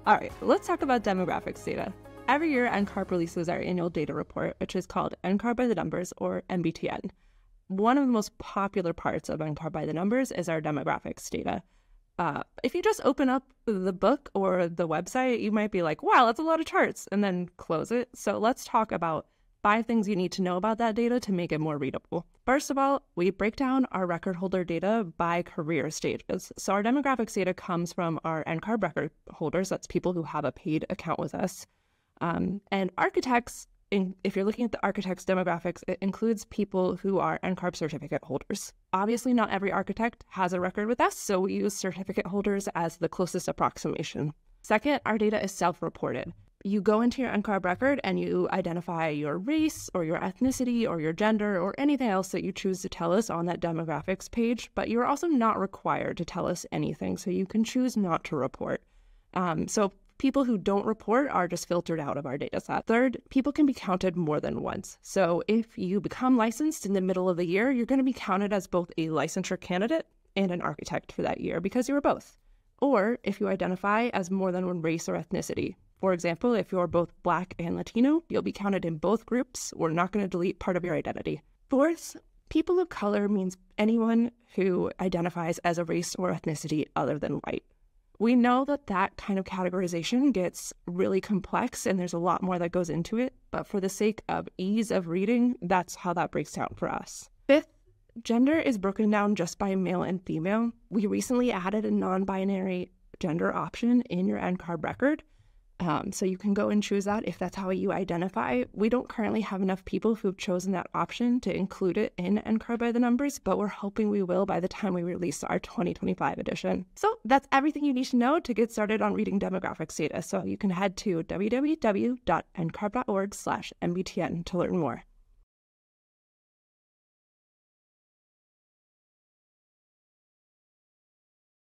All right, let's talk about demographics data. Every year, NCARB releases our annual data report, which is called NCARB by the Numbers, or NBTN. One of the most popular parts of NCARB by the Numbers is our demographics data. If you just open up the book or the website, you might be like, wow, that's a lot of charts, and then close it. So let's talk about 5 things you need to know about that data to make it more readable. First of all, we break down our record holder data by career stages. So our demographics data comes from our NCARB record holders. That's people who have a paid account with us. And architects, if you're looking at the architect's demographics, it includes people who are NCARB certificate holders. Obviously, not every architect has a record with us, so we use certificate holders as the closest approximation. Second, our data is self-reported. You go into your NCARB record and you identify your race or your ethnicity or your gender or anything else that you choose to tell us on that demographics page, but you're also not required to tell us anything, so you can choose not to report. So people who don't report are just filtered out of our data set. Third, people can be counted more than once. So if you become licensed in the middle of the year, you're going to be counted as both a licensure candidate and an architect for that year because you were both. Or if you identify as more than one race or ethnicity. For example, if you're both Black and Latino, you'll be counted in both groups. We're not going to delete part of your identity. Fourth, people of color means anyone who identifies as a race or ethnicity other than white. We know that that kind of categorization gets really complex and there's a lot more that goes into it, but for the sake of ease of reading, that's how that breaks down for us. Fifth, gender is broken down just by male and female. We recently added a non-binary gender option in your NCARB record. So you can go and choose that if that's how you identify. We don't currently have enough people who've chosen that option to include it in NCARB by the Numbers, but we're hoping we will by the time we release our 2025 edition. So that's everything you need to know to get started on reading demographics data. So you can head to www.ncarb.org/NBTN to learn more.